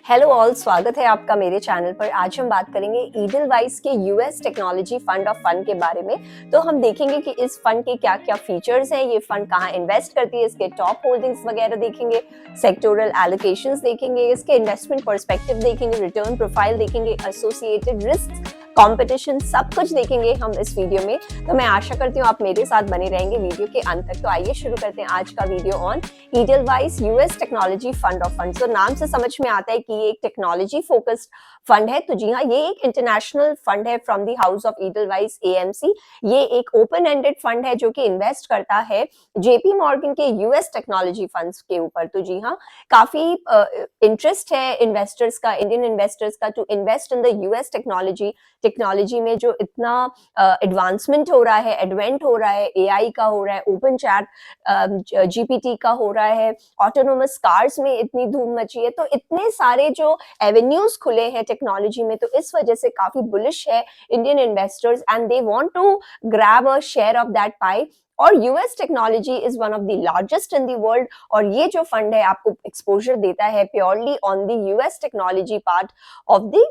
Hello all, स्वागत है आपका मेरे चैनल पर। आज हम बात करेंगे ईडलवाइस के US technology fund of fund के बारे में। तो हम देखेंगे कि इस फंड के क्या क्या फीचर्स हैं, ये फंड कहाँ इन्वेस्ट करती है, इसके टॉप होल्डिंग्स वगैरह देखेंगे, सेक्टोरल एलोकेशंस देखेंगे, इसके इन्वेस्टमेंट पर्सपेक्टिव देखेंगे, रिटर्न प्रोफाइल देखेंगे, एसोसिएटेड रिस्क, कंपटीशन, सब कुछ देखेंगे हम इस वीडियो में। तो मैं आशा करती हूँ आप मेरे साथ बने रहेंगे वीडियो के अंत तक। तो आइए शुरू करते हैं आज का video on Edelweiss US technology fund of fund. तो नाम से समझ में आता है कि ये एक टेक्नोलॉजी फोकस्ड फंड है। तो जी हाँ, ये एक इंटरनेशनल फंड है from the house of Edelweiss AMC. ये एक ओपन एंडेड फंड है जो कि इन्वेस्ट करता है जेपी मॉर्गन के यूएस टेक्नोलॉजी फंड्स के ऊपर। तो जी हाँ, काफी इंटरेस्ट है इन्वेस्टर्स का, इंडियन इन्वेस्टर्स का, to invest in the US technology में जो इतना एडवांसमेंट हो रहा है, एडवेंट हो रहा है, एआई का हो रहा है, ओपन चैट जीपीटी का हो रहा है, ऑटोनोमस कार्स में इतनी धूम मची है। तो इतने सारे जो एवेन्यूज खुले हैं टेक्नोलॉजी में, तो इस वजह से काफी बुलिश है Indian investors and they want to grab a share of that pie. और US technology is one of the largest in the world, और ये जो फंड है आपको एक्सपोजर देता है purely on the US technology part of the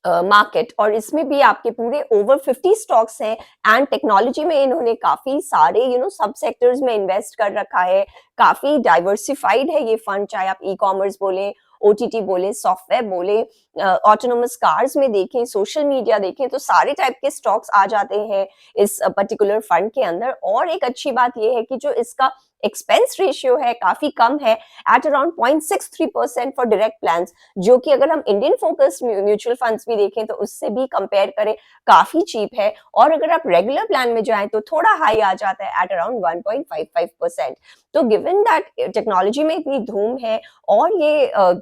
market. और इसमें भी आपके पूरे ओवर 50 स्टॉक्स हैं एंड टेक्नोलॉजी में इन्होंने काफी सारे सब सेक्टर्स में इन्वेस्ट कर रखा है। काफी डाइवर्सिफाइड है ये फंड, चाहे आप ई कॉमर्स बोले, ओटीटी बोले, सॉफ्टवेयर बोले, ऑटोनोमस कार्स में देखें, सोशल मीडिया देखें, तो सारे टाइप के स्टॉक्स आ जाते हैं इस पर्टिकुलर फंड के अंदर। और एक अच्छी बात यह है कि जो इसका एक्सपेंस रेशियो है काफी कम है, at around 0.63% for direct plans, जो कि अगर हम इंडियन फोकस्ड म्यूचुअल फंड्स भी देखें तो उससे भी कंपेयर करें काफी चीप है। और अगर आप रेगुलर प्लान में जाएं तो थोड़ा हाई आ जाता है एट अराउंड 1.55%। तो गिवन दैट टेक्नोलॉजी में इतनी धूम है और ये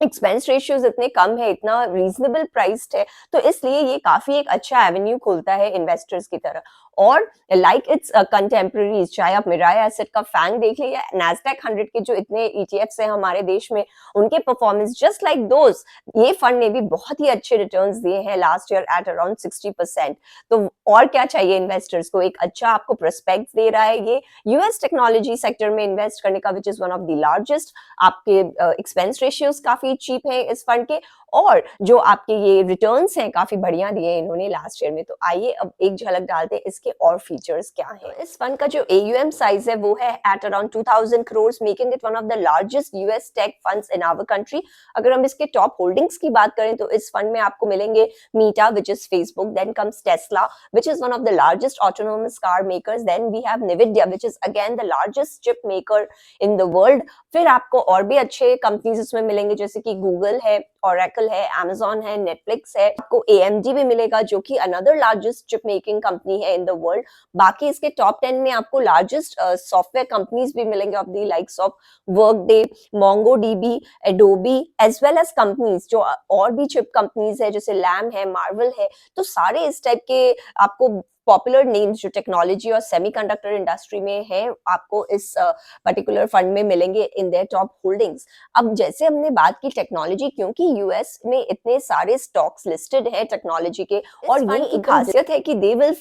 एक्सपेंस रेशियोज इतने कम है, इतना रीजनेबल प्राइस्ड है, तो इसलिए ये काफी एक अच्छा एवेन्यू खोलता है इन्वेस्टर्स की तरह। और लाइक इट्स कंटेम्प्रेरीज, चाहे आप मिराई एसेट का फैंग देख लें या नैस्डैक 100 के जो इतने ईटीएफ्स हैं हमारे देश में, उनके परफॉर्मेंस जस्ट लाइक दोस, ये फंड ने भी बहुत ही अच्छे रिटर्न्स दिए हैं लास्ट ईयर एट अराउंड 60%। तो और क्या चाहिए इन्वेस्टर्स को, एक अच्छा आपको प्रोस्पेक्ट दे रहा है ये यूएस टेक्नोलॉजी सेक्टर में इन्वेस्ट करने का, विच is one of the largest. आपके एक्सपेंस रेशियोज काफी चीप है इस फंड के, और जो आपके ये रिटर्न्स हैं काफी बढ़िया दिए इन्होंने लास्ट ईयर में। तो आइए अब एक झलक डालते हैं इसके और फीचर्स क्या हैं। इस फंड का जो एयूएम साइज है वो है at around 2000 crore, making it one of the largest US tech funds in our country. अगर हम इसके टॉप होल्डिंग्स की बात करें तो इस फंड में आपको मिलेंगे Meta, which is Facebook, then comes Tesla, which is one of the largest autonomous car makers, then we have Nvidia, which is again the largest chip maker in the world. फिर आपको और भी अच्छे companies इसमें मिलेंगे जैसे कि Google है, ओरेकल है, अमेजॉन है, नेटफ्लिक्स है, आपको एएमडी भी मिलेगा जो कि another largest chip making company है इन द वर्ल्ड। बाकी इसके टॉप 10 में आपको लार्जेस्ट सॉफ्टवेयर कंपनीज भी मिलेंगे of the likes of Workday, MongoDB, Adobe, as well as companies जो और भी चिप कंपनीज है जैसे लैम है, मार्वल है। तो सारे इस टाइप के आपको पॉपुलर नेम्स जो टेक्नोलॉजी और सेमीकंडक्टर इंडस्ट्री में है, आपको इस पर्टिकुलर फंड में मिलेंगे इन देयर टॉप होल्डिंग्स। अब जैसे हमने बात की टेक्नोलॉजी, क्योंकि यूएस में इतने सारे स्टॉक्स लिस्टेड है टेक्नोलॉजी के, और ये एक खासियत है कि they will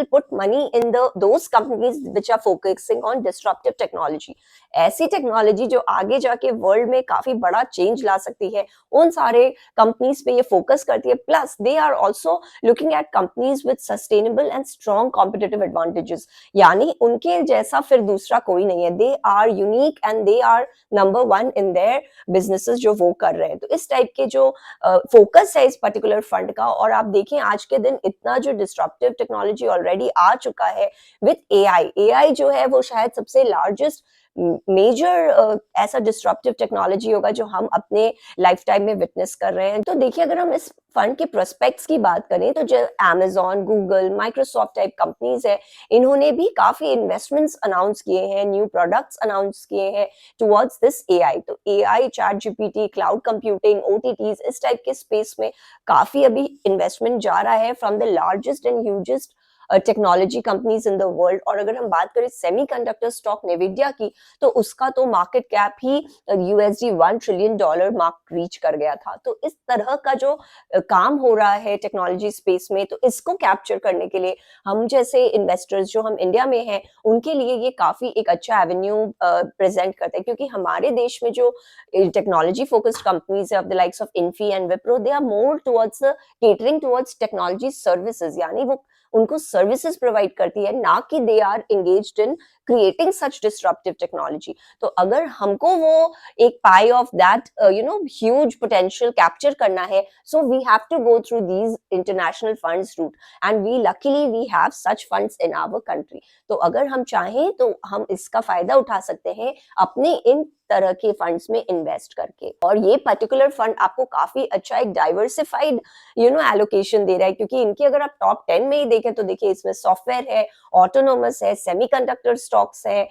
put money in those companies which are focusing on disruptive technology. ऐसी टेक्नोलॉजी जो आगे जाके वर्ल्ड में काफी बड़ा चेंज ला सकती है, उन सारे कंपनीज पे ये फोकस करती है। Plus they are also looking at companies with sustainable and strong competitive advantages, यानी उनके जैसा फिर दूसरा कोई नहीं है। They are unique and they are number 1 in their businesses जो वो कर रहे हैं। तो इस टाइप के जो फोकस है इस पर्टिकुलर फंड का। और आप देखें आज के दिन इतना जो डिस्ट्रप्टिव टेक्नोलॉजी ऑलरेडी आ चुका है विद एआई जो है वो शायद सबसे लार्जेस्ट मेजर ऐसा डिस्ट्रप्टिव टेक्नोलॉजी होगा जो हम अपने लाइफ टाइम में विटनेस कर रहे हैं। तो देखिए, अगर हम इस फंड के प्रोस्पेक्ट्स की बात करें तो जो Amazon, Google, Microsoft type companies है, इन्होंने भी काफी इन्वेस्टमेंट्स अनाउंस किए हैं, न्यू प्रोडक्ट्स अनाउंस किए हैं टुवर्ड्स दिस एआई। तो AI, chat GPT, cloud computing, OTTs, इस टाइप के स्पेस में काफी अभी इन्वेस्टमेंट जा रहा है from the largest and hugest technology companies in the world. और अगर हम बात करें सेमीकंडक्टर स्टॉक नेविडिया की, तो उसका तो मार्केट कैप ही USD $1 ट्रिलियन मार्क रीच कर गया था। तो इस तरह का जो काम हो रहा है टेक्नोलॉजी स्पेस में, तो इसको कैप्चर करने के लिए हम जैसे इन्वेस्टर्स जो हम इंडिया में हैं, उनके लिए ये काफी एक अच्छा एवेन्यू प्रेजेंट करते हैं, क्योंकि हमारे देश में जो टेक्नोलॉजी फोकस्ड कंपनीज है of the likes of Infy and Wipro, they are more towards catering towards technology services, यानी वो उनको सर्विसेज प्रोवाइड करती है, ना कि they are engaged in creating such disruptive technology. तो अगर हमको वो एक pie of that huge potential capture करना है, so we have to go through these international funds route, and we luckily we have such funds in our country. तो अगर हम चाहें तो हम इसका फायदा उठा सकते हैं अपने इन तरह के फंड्स में इन्वेस्ट करके। और ये पर्टिकुलर फंड आपको काफी अच्छा एक डाइवर्सिफाइड एलोकेशन दे रहा है, क्योंकि इनके अगर आप टॉप 10 में ही देखें तो देखिए इसमें सॉफ्टवेयर है, ऑटोनोमस है, सेमीकंडक्टर स्टॉक्स है,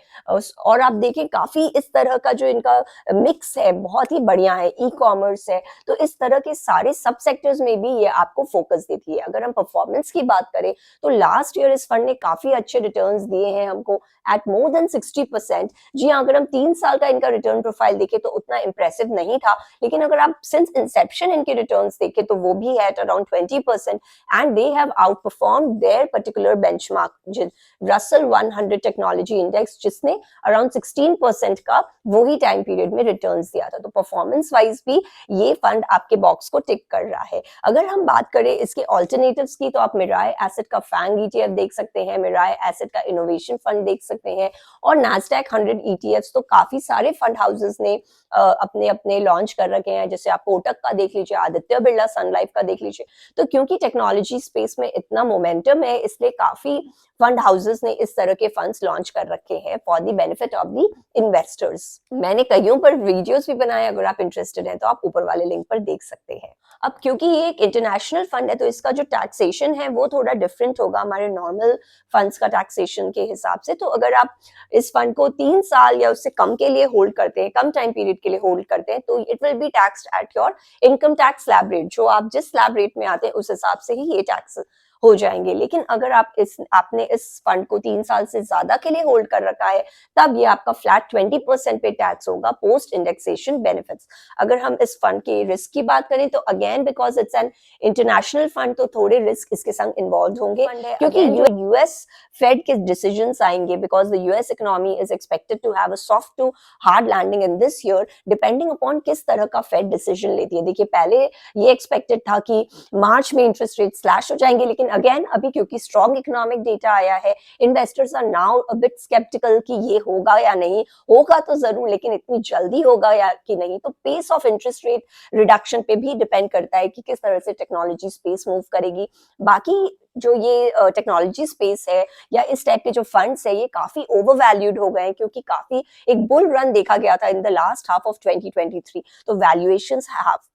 और आप देखें काफी इस तरह का जो इनका मिक्स है बहुत ही बढ़िया है, ई कॉमर्स है। तो इस तरह के सारे सब सेक्टर्स में भी ये आपको फोकस देती है। अगर हम परफॉर्मेंस की बात करें तो लास्ट ईयर इस फंड ने काफी अच्छे रिटर्न्स दिए हैं हमको एट मोर देन 60%। जी हाँ, अगर हम 3 साल का इनका रिटर्न प्रोफाइल देखें तो उतना इंप्रेसिव नहीं था, लेकिन अगर आप सिंस इंसेप्शन इनके रिटर्न्स देखें तो वो भी है at around 20%, and they have out perform there particular benchmark Russell 100 technology index, जिसने अराउंड 16% का वही टाइम पीरियड में रिटर्न्स दिया था। तो परफॉर्मेंस वाइज भी ये फंड आपके बॉक्स को टिक कर रहा है। अगर हम बात करें इसके ऑल्टरनेटिव्स की, तो आप मिराय एसेट का फैंग ETF देख सकते हैं, मिराय एसेट का इनोवेशन फंड देख सकते हैं, और नैस्डैक 100 ETFs तो काफी सारे फंड हाउसेस ने अपने अपने लॉन्च कर रखे हैं। जैसे आप कोटक का देख लीजिए, आदित्य बिरला सन लाइफ का देख लीजिए। तो क्योंकि टेक्नोलॉजी स्पेस में इतना मोमेंटम है, इसलिए काफी फंड हाउसेस ने इस तरह के फंड्स लॉन्च कर रखे हैं for the benefit of the investors. मैंने कईयों पर वीडियोस भी बनाए, अगर आप इंटरेस्टेड हैं तो आप ऊपर वाले लिंक पर देख सकते हैं। अब क्योंकि ये एक इंटरनेशनल फंड है, तो इसका जो टैक्सेशन है वो थोड़ा डिफरेंट होगा हमारे नॉर्मल फंड्स का टैक्सेशन के हिसाब से। तो अगर आप इस फंड को 3 साल या उससे कम के लिए होल्ड करते हैं, कम टाइम पीरियड के लिए होल्ड करते हैं, तो it will be taxed at your income tax slab rate. जो आप जिस स्लैब रेट में आते हैं उस हिसाब से ही ये टैक्स हो जाएंगे। लेकिन अगर आपने इस फंड को 3 साल से ज्यादा के लिए होल्ड कर रखा है, तब ये आपका फ्लैट 20% पे टैक्स होगा पोस्ट इंडेक्सेशन बेनिफिट्स। अगर हम इस फंड के रिस्क की बात करें तो again because it's an international fund, तो थोड़े रिस्क इसके संग इन्वॉल्व होंगे, क्योंकि US फेड के डिसीजंस आएंगे, because the US economy is expected to have a soft to hard landing in this year, depending upon किस तरह का फेड डिसीजन लेती है। देखिए पहले ये एक्सपेक्टेड था कि मार्च में इंटरेस्ट रेट स्लैश हो जाएंगे, लेकिन अगेन अभी क्योंकि स्ट्रॉन्ग इकोनॉमिक डेटा आया है, investors are now a bit sceptical कि ये होगा या नहीं होगा, तो जरूर, लेकिन इतनी जल्दी होगा या कि नहीं। तो pace of interest rate reduction पे भी डिपेंड करता है कि किस तरह से टेक्नोलॉजी स्पेस मूव करेगी। बाकी जो ये टेक्नोलॉजी स्पेस है या इस टाइप के जो फंड्स है, ये काफी ओवरवैल्यूड हो गए हैं, क्योंकि काफी एक बुल रन देखा गया था in the last half of 2023। तो valuations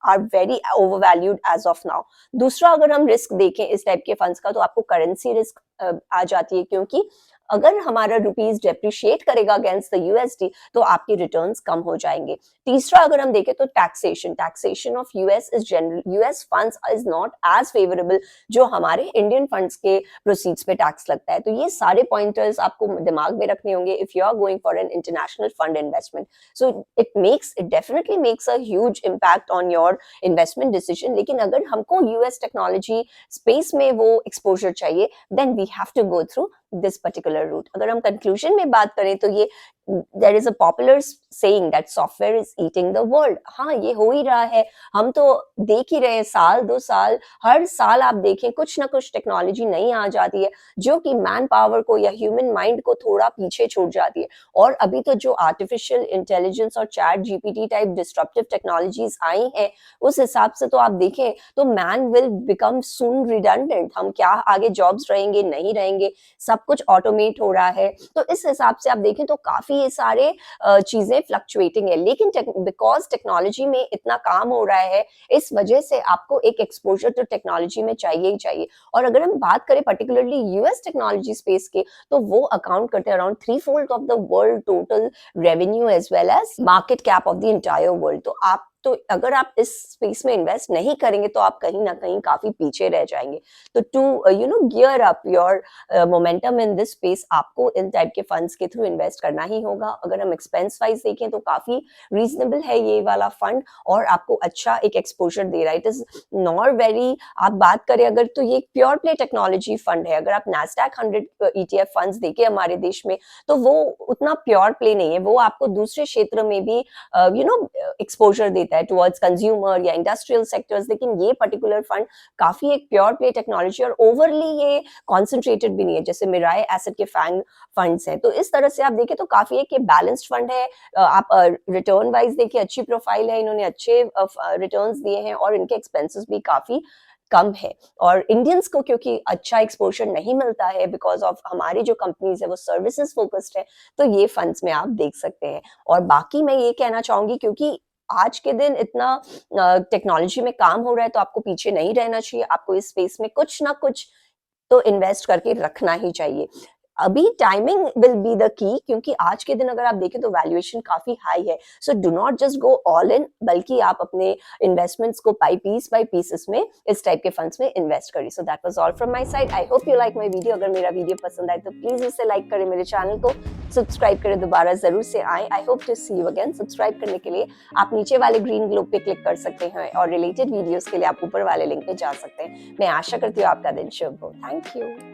are very overvalued as of now. दूसरा, अगर हम रिस्क देखें इस टाइप के फंड्स का, तो आपको करेंसी रिस्क आ जाती है, क्योंकि अगर हमारा रुपीज डेप्रिशिएट करेगा अगेंस्ट द USD तो आपके रिटर्न्स कम हो जाएंगे। तीसरा, अगर हम देखें तो taxation of US funds is not as favourable जो हमारे इंडियन फंड्स के प्रोसीड्स पे टैक्स लगता है। तो ये सारे पॉइंटर्स आपको दिमाग में रखने होंगे if you are going for an international fund investment. So it definitely makes a huge impact on your investment decision. लेकिन अगर हमको US टेक्नोलॉजी स्पेस में वो एक्सपोजर चाहिए, then we have to go through this particular route। अगर हम conclusion में बात करें तो ये there is a popular saying that software is eating the world। हाँ, ये हो ही रहा है, हम तो देख ही रहे हैं, साल 2 साल हर साल आप देखें कुछ ना कुछ टेक्नोलॉजी नई आ जाती है जो कि मैन पावर को या ह्यूमन माइंड को थोड़ा पीछे छूट जाती है। और अभी तो जो आर्टिफिशियल इंटेलिजेंस और chat GPT type disruptive technologies आई हैं, उस हिसाब से तो आप देखें तो man will become soon redundant. हम क्या आगे जॉब्स रहेंगे नहीं रहेंगे, सब कुछ ऑटोमेट हो रहा है। तो इस हिसाब से आप देखें तो काफी ये सारे चीजें फ्लक्चुएटिंग है। लेकिन बिकॉज टेक्नोलॉजी में इतना काम हो रहा है, इस वजह से आपको एक एक्सपोजर तो टेक्नोलॉजी में चाहिए ही चाहिए। और अगर हम बात करें पर्टिकुलरली US टेक्नोलॉजी स्पेस के, तो वो अकाउंट करते हैं around 3/4 of the world total revenue as well as market cap of the entire world. तो आप तो अगर आप इस स्पेस में इन्वेस्ट नहीं करेंगे तो आप कहीं ना कहीं काफी पीछे रह जाएंगे। तो to gear up your momentum in this space, आपको इन टाइप के फंड्स के थ्रू इन्वेस्ट करना ही होगा। अगर हम एक्सपेंस वाइज देखें तो काफी रीजनेबल है ये वाला फंड और आपको अच्छा एक एक्सपोजर दे रहा है। इट इज नॉट वेरी, आप बात करें अगर तो ये एक प्योर प्ले टेक्नोलॉजी फंड है। अगर आप नैस्डैक 100 ETF फंड्स देखें हमारे देश में तो वो उतना प्योर प्ले नहीं है, वो आपको दूसरे क्षेत्र में भी एक्सपोजर देता है टुवर्ड्स कंज्यूमर या इंडस्ट्रियल सेक्टर्स। लेकिन ये पर्टिकुलर फंड काफी एक प्योर प्ले टेक्नोलॉजी और ओवरली ये कॉन्सेंट्रेटेड भी नहीं है जैसे मिराई एसेट के फैंग फंड्स हैं। तो इस तरह से आप देखें तो काफी एक बैलेंस्ड फंड है। आप रिटर्न वाइज देखिए अच्छी प्रोफाइल है, इन्होंने अच्छे रिटर्न्स दिए हैं और इनके एक्सपेंसेस भी काफी कम है। और इंडियंस को क्योंकि अच्छा एक्सपोजर नहीं मिलता है बिकॉज ऑफ हमारी जो कंपनीज है वो सर्विसेज फोकस्ड है, तो ये फंड्स में आप देख सकते हैं। और बाकी मैं ये कहना चाहूंगी क्योंकि आज के दिन इतना टेक्नोलॉजी में काम हो रहा है तो आपको पीछे नहीं रहना चाहिए, आपको इस स्पेस में कुछ ना कुछ तो इन्वेस्ट करके रखना ही चाहिए। अभी timing will be the key, क्योंकि आज के दिन अगर आप देखें तो वैल्यूएशन काफी हाई है। So do not just go all in, बल्कि आप अपने इन्वेस्टमेंट्स को बाय पीस इसमें इस टाइप के फंड्स में इन्वेस्ट करिए। So that was all from my side. I hope you like my video. अगर मेरा वीडियो पसंद आए तो प्लीज इसे लाइक करें, मेरे चैनल को सब्सक्राइब करें, दोबारा जरूर से आए। I hope to see you again. Subscribe करने के लिए आप नीचे वाले ग्रीन ग्लोब पे क्लिक कर सकते हैं और रिलेटेड वीडियोस के लिए आप ऊपर वाले लिंक पे जा सकते हैं। मैं आशा करती हूँ आपका दिन शुभ हो। Thank you.